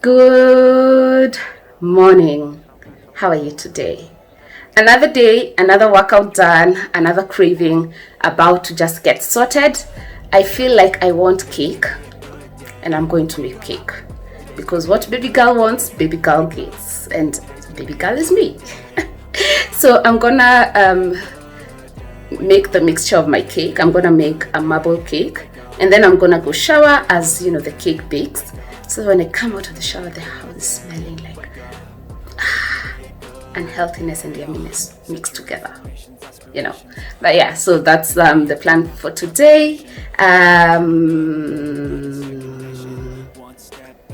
Good morning. How are you today? Another day, another workout done, another craving about to just get sorted. I feel like I want cake and I'm going to make cake because what baby girl wants, baby girl gets, and baby girl is me. So I'm gonna make the mixture of my cake. I'm gonna make a marble cake and then I'm gonna go shower as you know the cake bakes. So when I come out of the shower, the house is smelling like unhealthiness and yumminess mixed together, you know. But yeah, so that's the plan for today.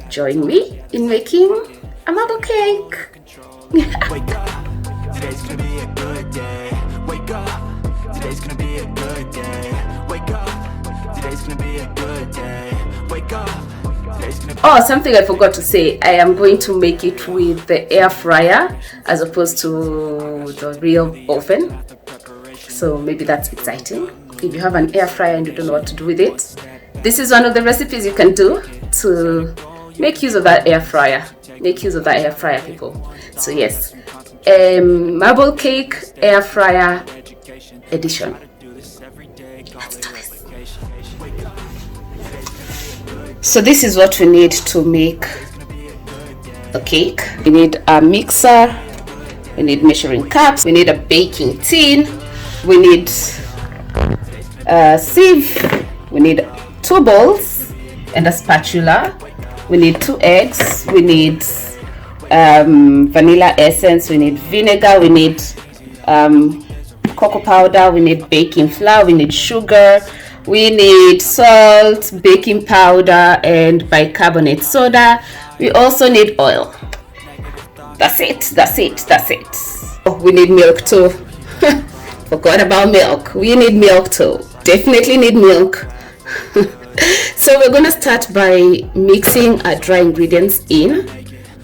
Join me in making a marble cake. Wake up, today's gonna be a good day. Wake up, today's gonna be a good day. Wake up, today's gonna be a good day. Wake up. Oh, something I forgot to say. I am going to make it with the air fryer as opposed to the real oven. So maybe that's exciting. If you have an air fryer and you don't know what to do with it, this is one of the recipes you can do to make use of that air fryer. Make use of that air fryer, people. So yes, marble cake air fryer edition. Let's do this. So this is what we need to make the cake. We need a mixer, we need measuring cups, we need a baking tin, we need a sieve, we need 2 bowls and a spatula, we need 2 eggs, we need vanilla essence, we need vinegar, we need cocoa powder, we need baking flour, we need sugar, we need salt, baking powder, and bicarbonate soda. We also need oil. That's it. Oh, we need milk too. Forgot about milk. We need milk too. Definitely need milk. So we're gonna start by mixing our dry ingredients in.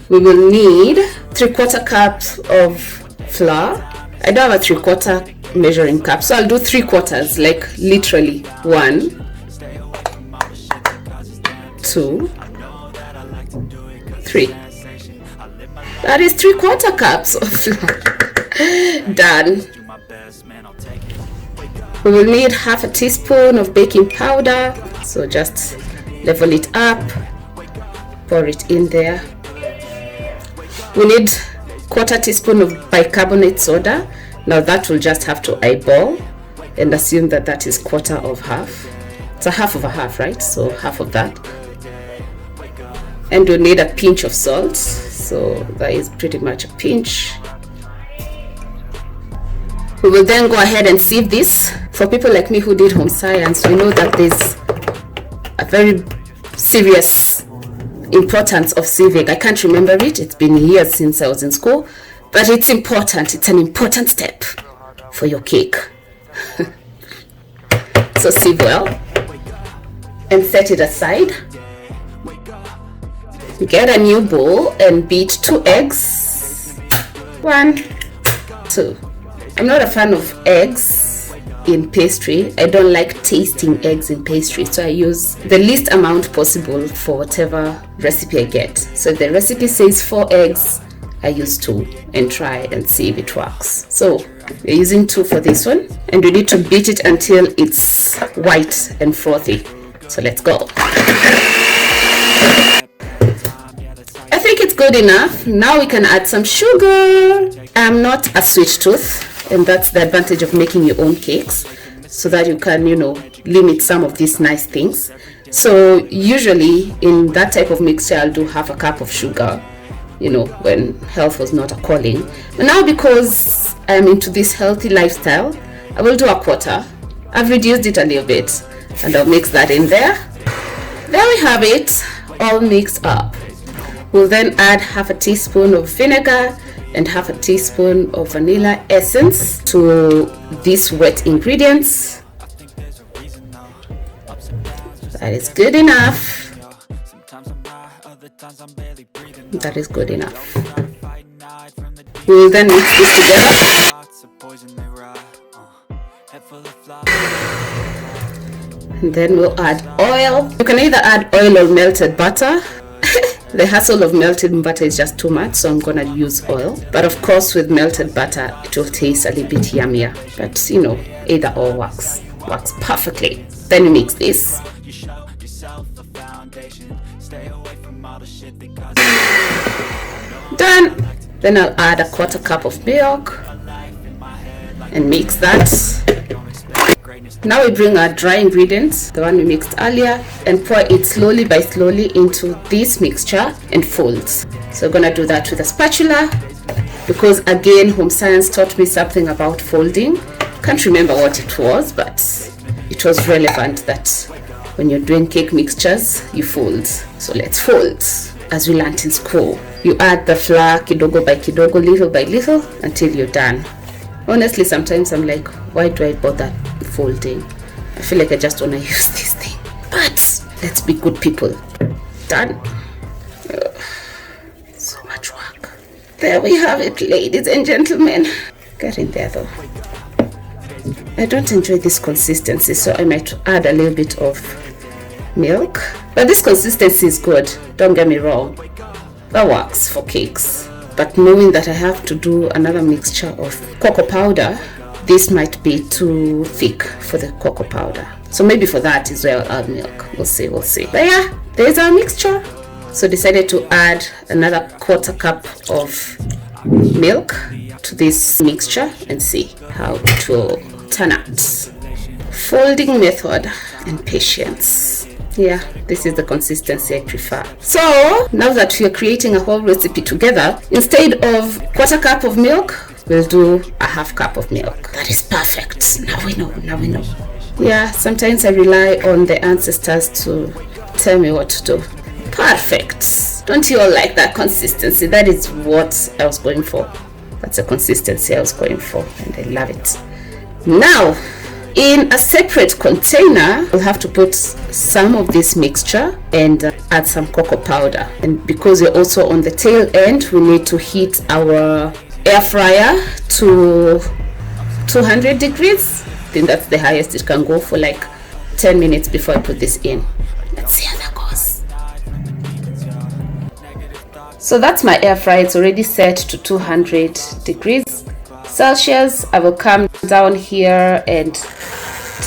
We will need 3/4 cups of flour. I don't have a 3/4 measuring cup, so I'll do 3/4, like literally 1, 2, 3. That is 3/4 cups of flour. Done. We will need half a teaspoon of baking powder, so just level it up, pour it in there. We need 1/4 teaspoon of bicarbonate soda. Now that will just have to eyeball and assume that that is 1/4 of half. It's a half of a half, right? So half of that. And we'll need a pinch of salt. So that is pretty much a pinch. We will then go ahead and sieve this. For people like me who did home science, we know that there's a very serious importance of sieving. I can't remember it. It's been years since I was in school. But it's important. It's an important step for your cake. So sieve well and set it aside. Get a new bowl and beat 2 eggs. 1, 2. I'm not a fan of eggs in pastry. I don't like tasting eggs in pastry, so I use the least amount possible for whatever recipe I get. So if the recipe says 4 eggs, I use 2 and try and see if it works. So we're using 2 for this one, and we need to beat it until it's white and frothy. So let's go. I think it's good enough. Now we can add some sugar. I'm not a sweet tooth, and that's the advantage of making your own cakes, so that you can, limit some of these nice things. So usually in that type of mixture, I'll do half a cup of sugar, when health was not a calling. But now, because I'm into this healthy lifestyle, I will do 1/4. I've reduced it a little bit, and I'll mix that in there. There we have it, all mixed up. We'll then add half a teaspoon of vinegar and half a teaspoon of vanilla essence to these wet ingredients. That is good enough. That is good enough. We will then mix this together. And then we'll add oil. You can either add oil or melted butter. The hassle of melted butter is just too much, so I'm gonna use oil. But of course, with melted butter, it will taste a little bit yummier. But you know, either or works perfectly. Then you mix this. Done. Then I'll add a 1/4 cup of milk and mix that. Now we bring our dry ingredients, the one we mixed earlier, and pour it slowly by slowly into this mixture and fold. So we're gonna do that with a spatula, because again, home science taught me something about folding. Can't remember what it was, but it was relevant that when you're doing cake mixtures, you fold. So let's fold, as we learned in school. You add the flour kidogo by kidogo, little by little, until you're done. Honestly, sometimes I'm like, why do I bother folding? I feel like I just want to use this thing. But let's be good people. Done. Ugh, so much work. There we have it, ladies and gentlemen. Get in there though. I don't enjoy this consistency, so I might add a little bit of milk. But this consistency is good, don't get me wrong. That works for cakes. But knowing that I have to do another mixture of cocoa powder, this might be too thick for the cocoa powder. So maybe for that is where I'll add milk. We'll see. But yeah, there's our mixture. So decided to add another 1/4 cup of milk to this mixture and see how it will turn out. Folding method and patience. Yeah, this is the consistency I prefer. So now that we are creating a whole recipe together, instead of 1/4 cup of milk, we'll do a 1/2 cup of milk. That is perfect. Now we know. Yeah, sometimes I rely on the ancestors to tell me what to do. Perfect. Don't you all like that consistency? That is what I was going for. That's the consistency I was going for, and I love it. Now, in a separate container, we'll have to put some of this mixture and add some cocoa powder. And because we're also on the tail end, we need to heat our air fryer to 200 degrees. I think that's the highest it can go, for like 10 minutes before I put this in. Let's see how that goes. So that's my air fryer. It's already set to 200 degrees Celsius. I will come down here and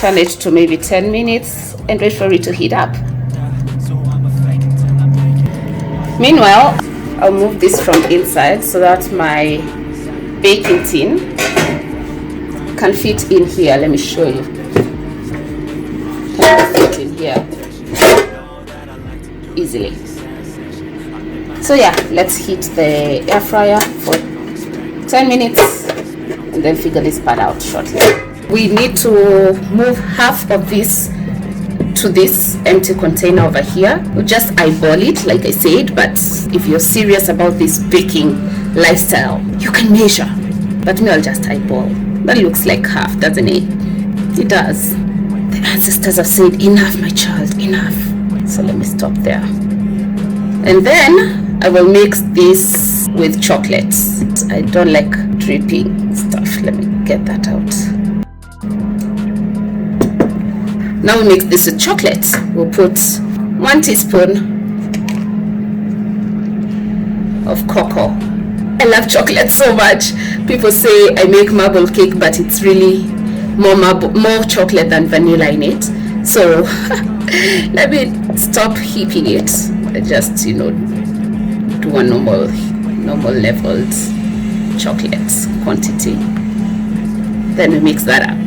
turn it to maybe 10 minutes and wait for it to heat up. Meanwhile, I'll move this from inside so that my baking tin can fit in here. Let me show you. Can fit in here easily. So yeah, let's heat the air fryer for 10 minutes and then figure this part out shortly. We need to move half of this to this empty container over here. We'll just eyeball it, like I said, but if you're serious about this baking lifestyle, you can measure. But me, I'll just eyeball. That looks like half, doesn't it? It does. The ancestors have said, enough, my child, enough. So let me stop there. And then I will mix this with chocolates. I don't like dripping stuff. Let me get that out. Now we mix this with chocolate. We'll put 1 teaspoon of cocoa. I love chocolate so much. People say I make marble cake, but it's really more chocolate than vanilla in it. So let me stop heaping it. I just, do a normal leveled chocolate quantity. Then we mix that up.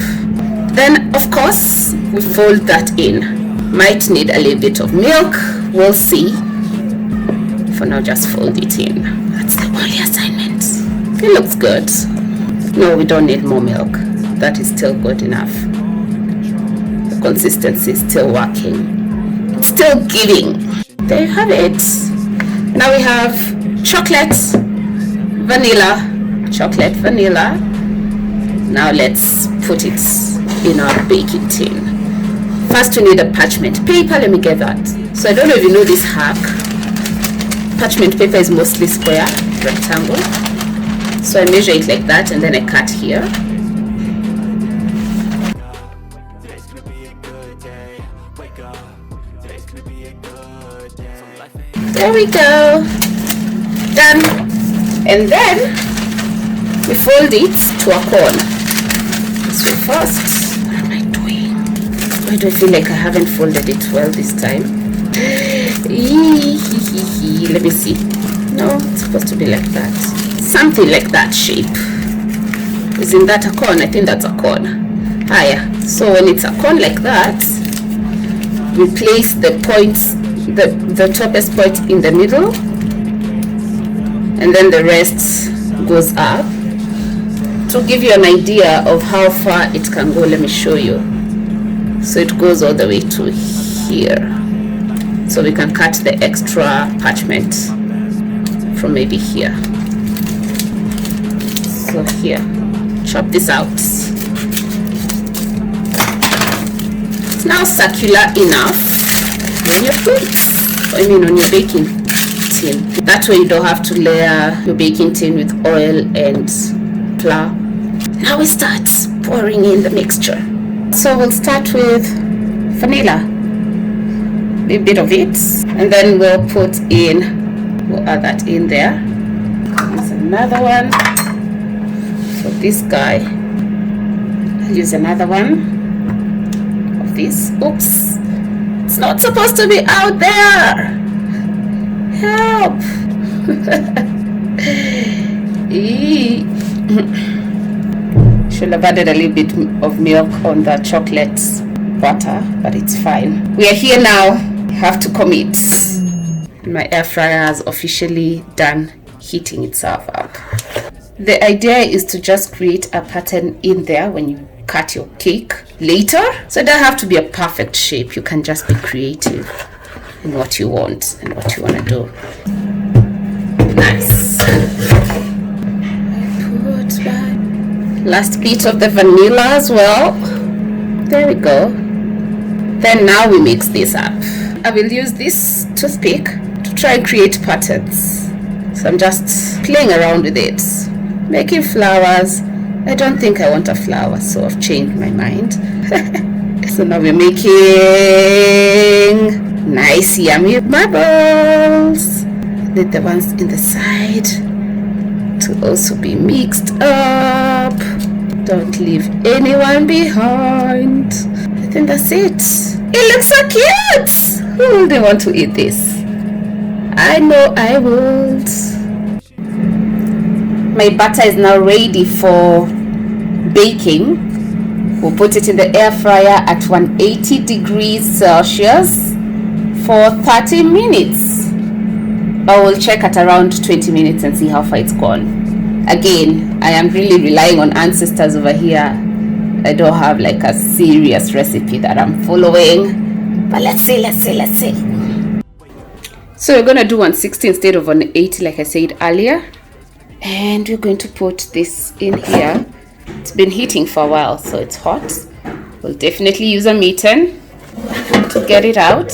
Then, of course, we fold that in. Might need a little bit of milk. We'll see. For now, just fold it in. That's the only assignment. It looks good. No, we don't need more milk. That is still good enough. The consistency is still working. It's still giving. There you have it. Now we have chocolate, vanilla. Now let's put it in our baking tin. First we need a parchment paper. Let me get that. So I don't know if you know this hack. Parchment paper is mostly square, rectangle. So I measure it like that and then I cut here. There we go. Done. And then we fold it to a cone. So first, what am I doing? Why do I feel like I haven't folded it well this time? Let me see. No, it's supposed to be like that. Something like that shape. Isn't that a cone? I think that's a cone. Yeah. So when it's a cone like that, we place the points, the toppest point in the middle, and then the rest goes up. To give you an idea of how far it can go, let me show you. So it goes all the way to here. So we can cut the extra parchment from maybe here. So here, chop this out. It's now circular enough on your plate. I mean on your baking tin. That way you don't have to layer your baking tin with oil and flour. Now we start pouring in the mixture. So we'll start with vanilla, a bit of it, and then we'll add that in there. There's another one for this guy. I'll use another one of this. Oops, it's not supposed to be out there. Help. Should have added a little bit of milk on the chocolate butter, but it's fine. We are here now. Have to commit. My air fryer has officially done heating itself up. The idea is to just create a pattern in there when you cut your cake later, so it doesn't have to be a perfect shape. You can just be creative in what you want and what you want to do. Nice. Put my last bit of the vanilla as well. There we go. Then now we mix this up. I will use this toothpick to try and create patterns. So I'm just playing around with it, making flowers. I don't think I want a flower, so I've changed my mind. So now we're making nice yummy marbles. Need the ones in the side to also be mixed up. Don't leave anyone behind. I think that's it. It looks so cute. Who wouldn't want to eat this? I know I would. My butter is now ready for baking. We'll put it in the air fryer at 180 degrees Celsius for 30 minutes. But we'll check at around 20 minutes and see how far it's gone. Again, I am really relying on ancestors over here. I don't have like a serious recipe that I'm following. But let's see. So we're going to do 160 instead of 180 like I said earlier. And we're going to put this in here. It's been heating for a while, so it's hot. We'll definitely use a mitten to get it out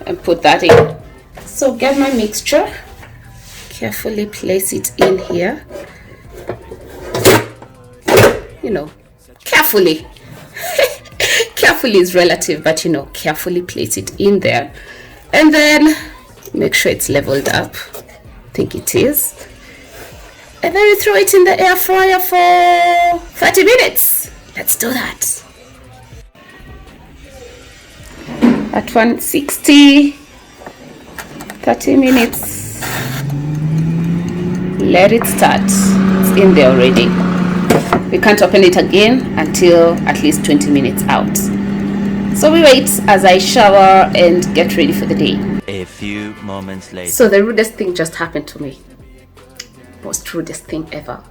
and put that in. So get my mixture, carefully place it in here. You know, carefully. Carefully is relative, but you know, carefully place it in there. And then make sure it's leveled up. I think it is. And then we throw it in the air fryer for 30 minutes. Let's do that. At 160, 30 minutes. Let it start. It's in there already. We can't open it again until at least 20 minutes out. So we wait as I shower and get ready for the day. A few moments later. So the rudest thing just happened to me. Most rudest thing ever.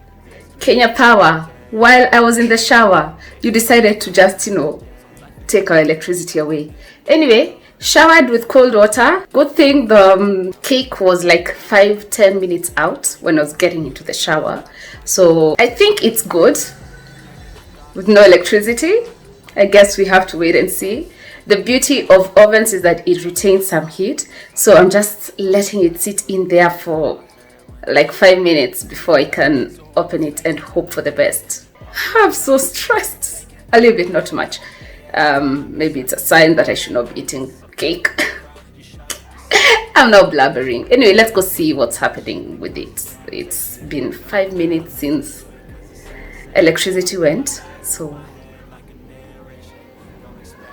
Kenya Power, while I was in the shower, you decided to just, take our electricity away. Anyway, showered with cold water. Good thing the cake was like 5-10 minutes out when I was getting into the shower. So I think it's good with no electricity. I guess we have to wait and see. The beauty of ovens is that it retains some heat. So I'm just letting it sit in there for like 5 minutes before I can open it and hope for the best. I'm so stressed. A little bit, not too much. Maybe it's a sign that I should not be eating cake. I'm now blabbering. Anyway, let's go see what's happening with it. It's been 5 minutes since electricity went, so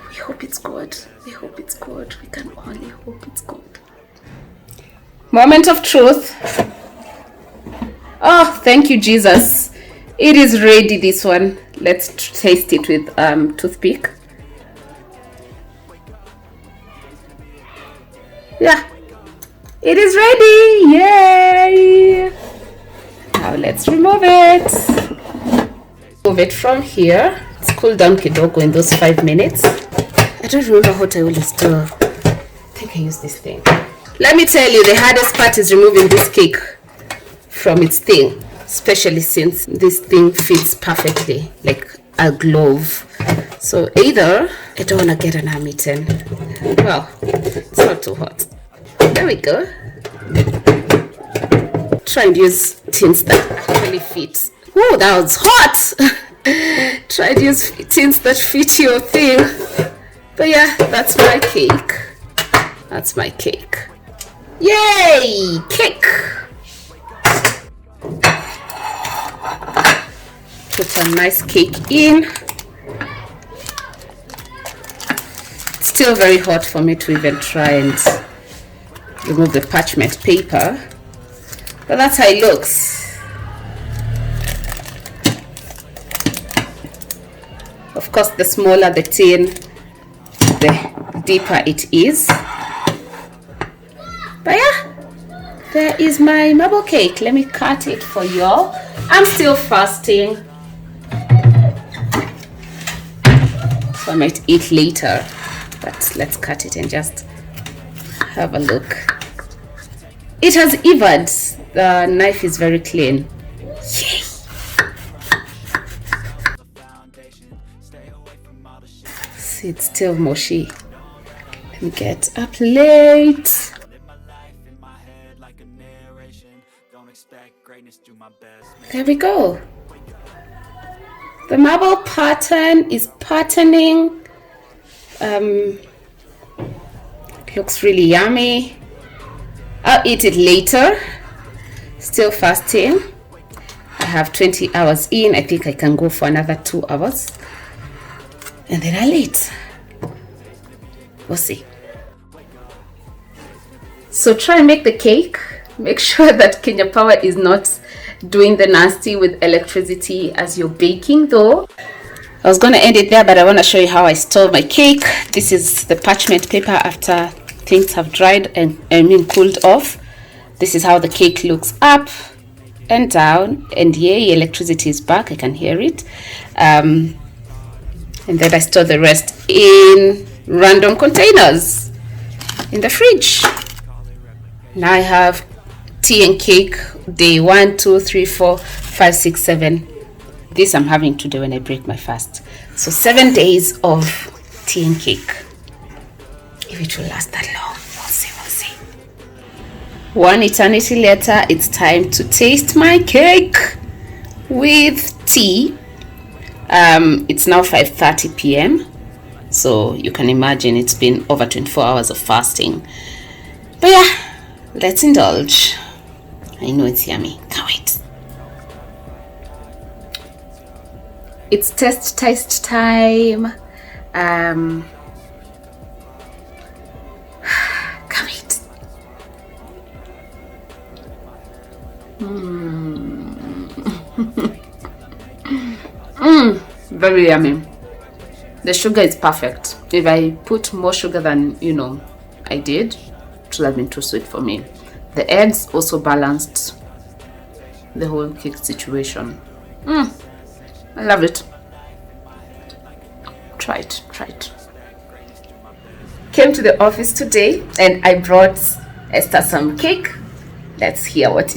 we hope it's good. We hope it's good. We can only hope it's good. Moment of truth. Oh, thank you, Jesus. It is ready, this one. Let's taste it with toothpick. Yeah, it is ready. Yay! Now let's remove it. Move it from here. It's cooled down kidogo in those 5 minutes. I don't remember what I always do. I think I use this thing. Let me tell you, the hardest part is removing this cake from its thing, especially since this thing fits perfectly like a glove. So either I don't want to get an arm eaten. Well, it's not too hot. There we go. Try and use tins that actually fit. Oh, that was hot. Try to use tins that fit your thing. But yeah, that's my cake. That's my cake. Yay! Cake! Put a nice cake in. It's still very hot for me to even try and remove the parchment paper. But that's how it looks. Of course, the smaller the tin, the deeper it is. But yeah, there is my marble cake. Let me cut it for y'all. I'm still fasting, so I might eat later, but let's cut it and just have a look. It has evared. The knife is very clean. Yay! See, it's still mushy. Let me get a plate. There we go. The marble pattern is patterning. Looks really yummy. I'll eat it later. Still fasting. I have 20 hours in. I think I can go for another 2 hours. And then I'll eat. We'll see. So try and make the cake. Make sure that Kenya Power is not doing the nasty with electricity as you're baking though. I was going to end it there, but I want to show you how I store my cake. This is the parchment paper after things have dried and cooled off. This is how the cake looks up and down, and yay, electricity is back. I can hear it. And then I store the rest in random containers in the fridge. Now I have tea and cake day 1, 2, 3, 4, 5, 6, 7. This I'm having to do when I break my fast. So 7 days of tea and cake. If it will last that long, we'll see, we'll see. 1 eternity later, it's time to taste my cake with tea. It's now 5:30 p.m. So you can imagine it's been over 24 hours of fasting. But yeah, let's indulge. I know it's yummy. Can't wait. It's taste time. Can't wait. Very yummy. The sugar is perfect. If I put more sugar than I did, it would have been too sweet for me. The eggs also balanced the whole cake situation. I love it. Try it. Came to the office today and I brought Esther some cake. Let's hear what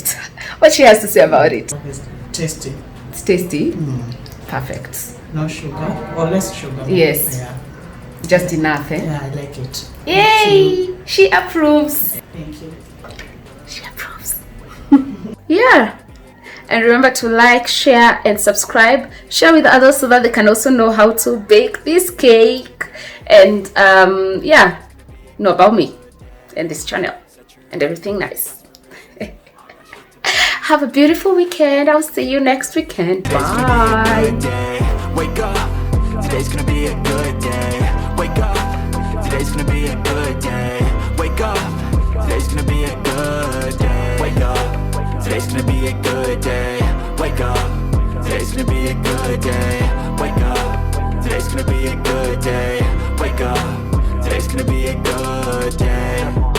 she has to say about it. It's tasty. It's tasty. Perfect. No sugar or less sugar. Yes. Yeah. Just enough, eh? Yeah, I like it. Yay! She approves. Thank you. She approves. Yeah. And remember to like, share, and subscribe. Share with others so that they can also know how to bake this cake. And know about me and this channel. and everything nice. Have a beautiful weekend. I'll see you next weekend. Bye. Wake up, today's gonna be a good day. Wake up, today's gonna be a good day. Wake up, today's gonna be a good day. Wake up, today's gonna be a good day. Wake up, today's gonna be a good day. Wake up, today's gonna be a good day. Wake up, today's gonna be a good day.